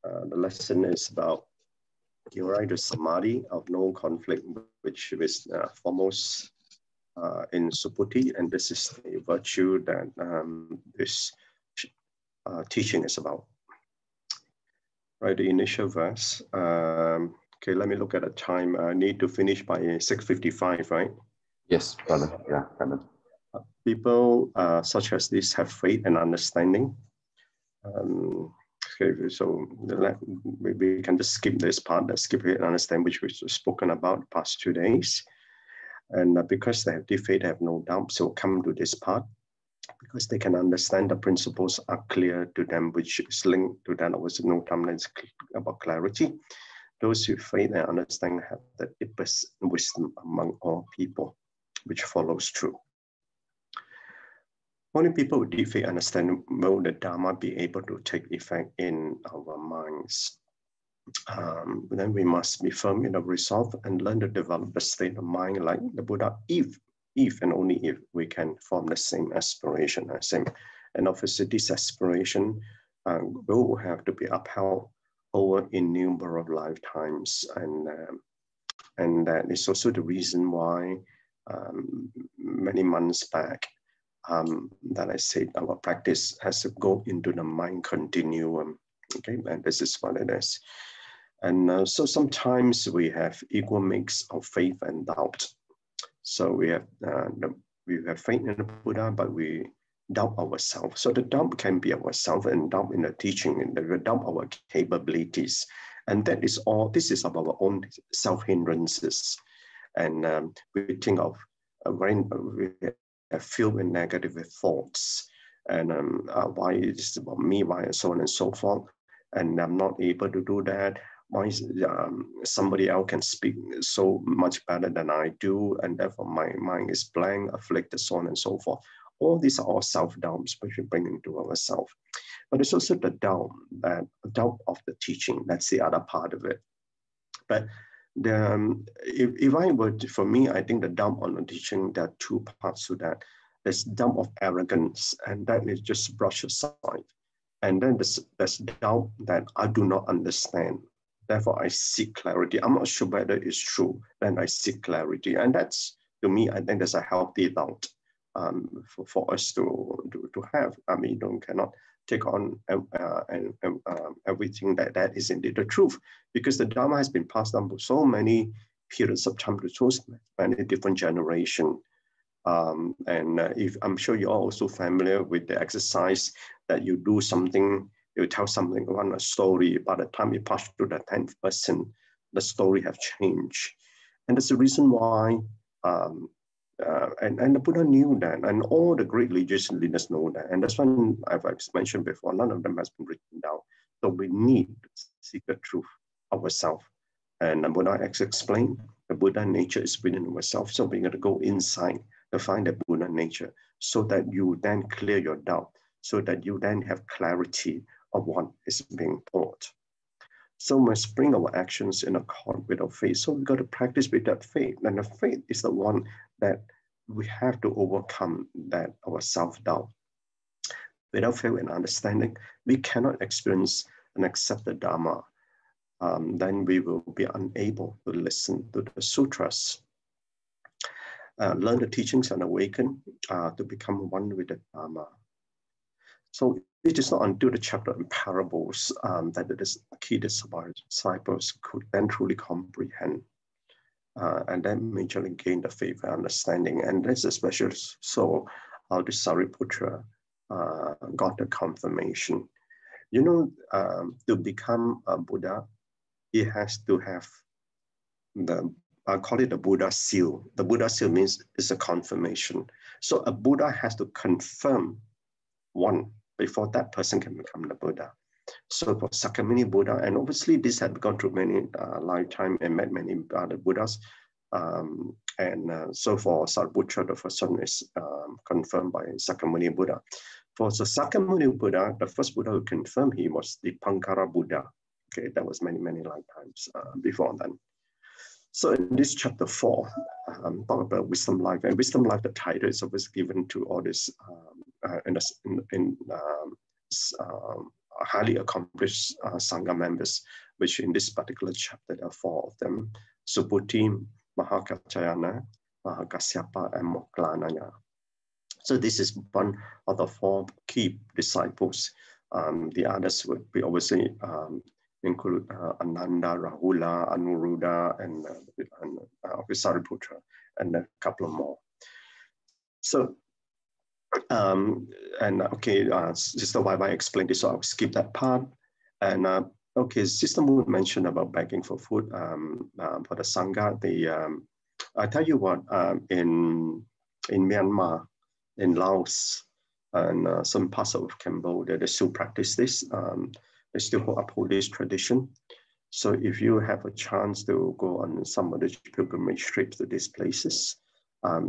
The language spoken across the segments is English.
The lesson is about the samadhi of no conflict, which is foremost in Subhuti, and this is the virtue that this teaching is about. Right, the initial verse. Okay, let me look at the time. I need to finish by 6:55, right? Yes, brother. Yeah, brother. People such as this have faith and understanding. Okay, so we can just skip this part, skip it and understand, which we've spoken about the past 2 days. And because they have the faith, they have no doubt, so come to this part, because they can understand the principles are clear to them, which is linked to that. Was no timelines about clarity. Those who faith and understand have the deepest wisdom among all people, which follows true. Only people with deep faith understand will the Dharma be able to take effect in our minds. Then we must be firm in our resolve and learn to develop a state of mind like the Buddha, if and only if we can form the same aspiration as him. And obviously this aspiration will have to be upheld over innumerable lifetimes. And that is also the reason why many months back that I said our practice has to go into the mind continuum. Okay, and this is what it is. And so sometimes we have equal mix of faith and doubt. So we have faith in the Buddha, but we doubt ourselves. So the doubt can be ourselves, and doubt in the teaching, and the doubt our capabilities. And that is all, this is of our own self-hindrances. And we think of we have filled with negative thoughts, and why is it about me, why, and so on and so forth. And I'm not able to do that. Why somebody else can speak so much better than I do, and therefore my mind is blank, afflicted, so on and so forth. All these are all self-doubts which we bring into ourselves. But it's also the doubt of the teaching. That's the other part of it. But if I were to, for me, I think the doubt on the teaching, there are two parts to that. There's doubt of arrogance, and that is just brush aside. And then there's doubt that I do not understand. Therefore, I seek clarity. I'm not sure whether it's true. Then I seek clarity. And that's, to me, I think there's a healthy doubt for us to have. I mean, you cannot take on everything that is indeed the truth, because the Dharma has been passed down for so many periods of time to so many different generations. If I'm sure you're also familiar with the exercise that you do something, you tell something on a story, by the time you pass to the 10th person, the story have changed. And that's the reason why, and the Buddha knew that, and all the great religious leaders know that. And that's why I've mentioned before, none of them has been written down. So we need to seek the truth ourselves. And the Buddha explained, the Buddha nature is within ourselves. So we're going to go inside to find the Buddha nature, so that you then clear your doubt, so that you then have clarity of what is being taught. So we must bring our actions in accord with our faith. So we've got to practice with that faith. And the faith is the one that we have to overcome, that our self-doubt. Without faith and understanding, we cannot experience and accept the Dharma. Then we will be unable to listen to the sutras, learn the teachings and awaken to become one with the Dharma. So it is not until the chapter in parables that the key disciples could then truly comprehend and then majorly gain the faith and understanding. And that's especially so how the Sariputra got the confirmation. You know, to become a Buddha, it has to have I call it the Buddha seal. The Buddha seal means it's a confirmation. So a Buddha has to confirm one before that person can become the Buddha. So for Sakyamuni Buddha, and obviously this had gone through many lifetime and met many other Buddhas. So for Sariputra, the first one is confirmed by Sakyamuni Buddha. For the Sakyamuni Buddha, the first Buddha who confirmed he was the Pankara Buddha. Okay, that was many lifetimes before then. So in this chapter 4, talk about wisdom life. And wisdom life, the title is always given to all this highly accomplished Sangha members, which in this particular chapter, there are 4 of them: Subhuti, Mahakachayana, Mahakasyapa, and Moklanaya. So this is one of the 4 key disciples. The others would be obviously include Ananda, Rahula, Anuruddha, and Visariputra, and a couple of more. So, Sister YY explained this, so I'll skip that part. And okay, Sister Moon mentioned about begging for food for the Sangha. I tell you what, in Myanmar, in Laos, and some parts of Cambodia, they still practice this. They still uphold this tradition. So if you have a chance to go on some of the pilgrimage trips to these places,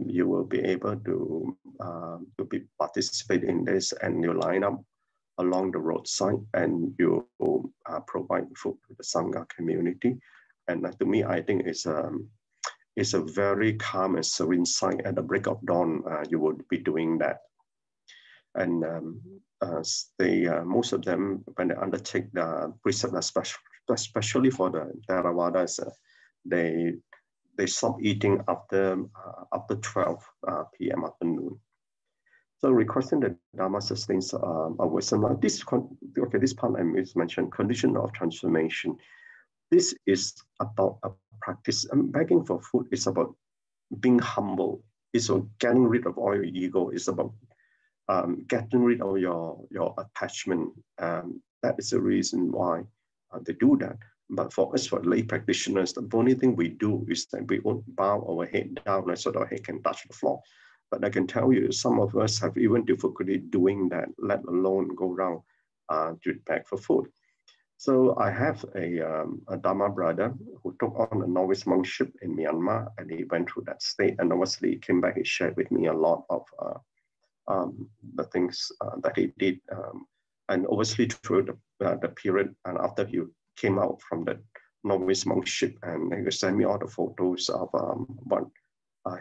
you will be able to participate in this, and you line up along the roadside and you provide food to the Sangha community. And to me, I think it's a very calm and serene sight. At the break of dawn, you would be doing that. And most of them, when they undertake the precept, especially for the Theravadas, they stop eating after 12 p.m. afternoon. So requesting the Dharma sustains a wisdom. This part I mentioned, condition of transformation. This is about a practice. Begging for food is about being humble. It's about getting rid of all your ego. It's about getting rid of your attachment. That is the reason why they do that. But for us, for lay practitioners, the only thing we do is that we won't bow our head down so our head can touch the floor. But I can tell you, some of us have even difficulty doing that, let alone go around to beg for food. So I have a Dharma brother who took on a novice monkship in Myanmar, and he went through that state. And obviously, he came back, he shared with me a lot of the things that he did. And obviously, through the period, and after he came out from the novice monkship, and he sent me all the photos of what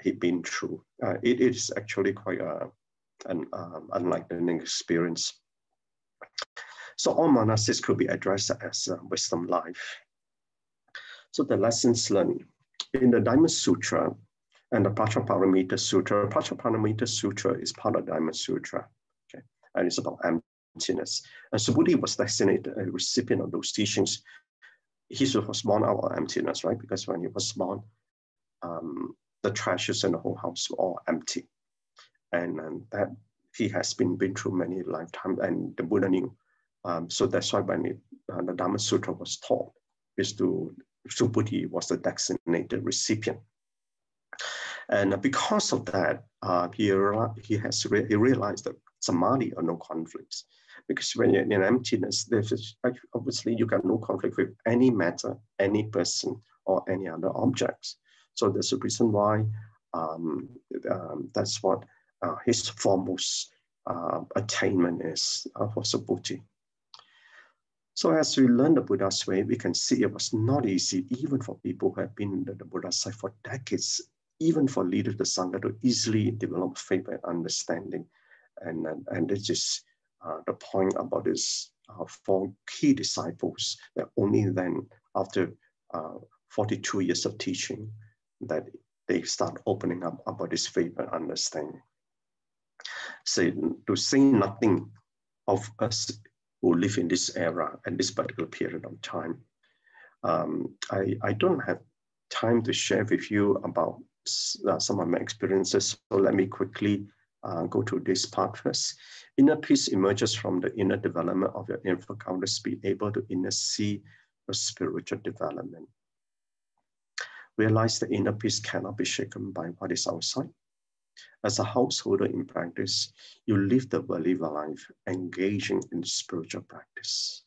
he'd been through. It is actually quite an enlightening experience. So all monastics could be addressed as wisdom life. So the lessons learned in the Diamond Sutra and the Pachaparamita Sutra. Pachaparamita Sutra is part of Diamond Sutra, okay, and it's about emptiness. And Subhuti was designated a recipient of those teachings. He was born out of emptiness, right? Because when he was born, the treasures in the whole house were all empty, and that he has been through many lifetimes, and the Buddha knew. So that's why when the Dhamma Sutra was taught, Subhuti was the designated recipient. And because of that, he realized that samadhi are no conflicts. Because when you're in emptiness, obviously you got no conflict with any matter, any person, or any other objects. So there's a reason why that's what his foremost attainment is for Subhuti. So as we learn the Buddha's way, we can see it was not easy, even for people who have been in the Buddha's side for decades, even for leaders of the Sangha to easily develop faith and understanding. And this is the point about this 4 key disciples, that only then, after 42 years of teaching, that they start opening up about this faith and understanding. So to say nothing of us who live in this era and this particular period of time, I don't have time to share with you about some of my experiences. So let me quickly go to this part first. Inner peace emerges from the inner development of your infant countess, be able to inner see your spiritual development. Realize the inner peace cannot be shaken by what is outside. As a householder in practice, you live the worldly life, engaging in spiritual practice.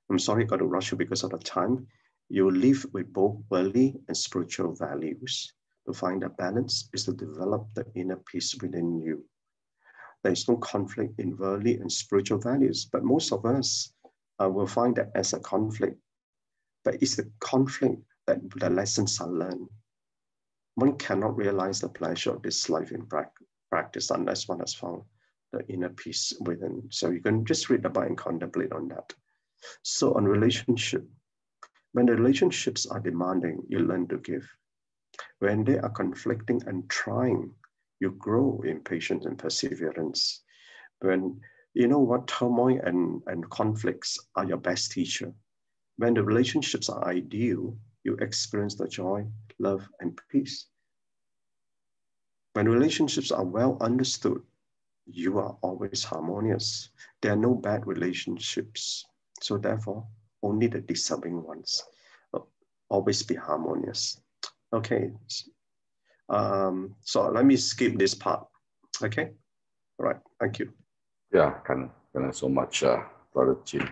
I'm sorry, I got to rush you because of the time. You live with both worldly and spiritual values. To find a balance is to develop the inner peace within you. There is no conflict in worldly and spiritual values, but most of us will find that as a conflict. But it's the conflict that the lessons are learned. One cannot realize the pleasure of this life in practice unless one has found the inner peace within. So you can just read about and contemplate on that. So on relationship, when the relationships are demanding, you learn to give. When they are conflicting and trying, you grow in patience and perseverance. When you know what turmoil and conflicts are your best teacher. When the relationships are ideal, you experience the joy, love, and peace. When relationships are well understood, you are always harmonious. There are no bad relationships. So therefore, only the deserving ones always be harmonious. Okay. So let me skip this part. Okay. All right. Thank you. Yeah, can so much, Brother Chin.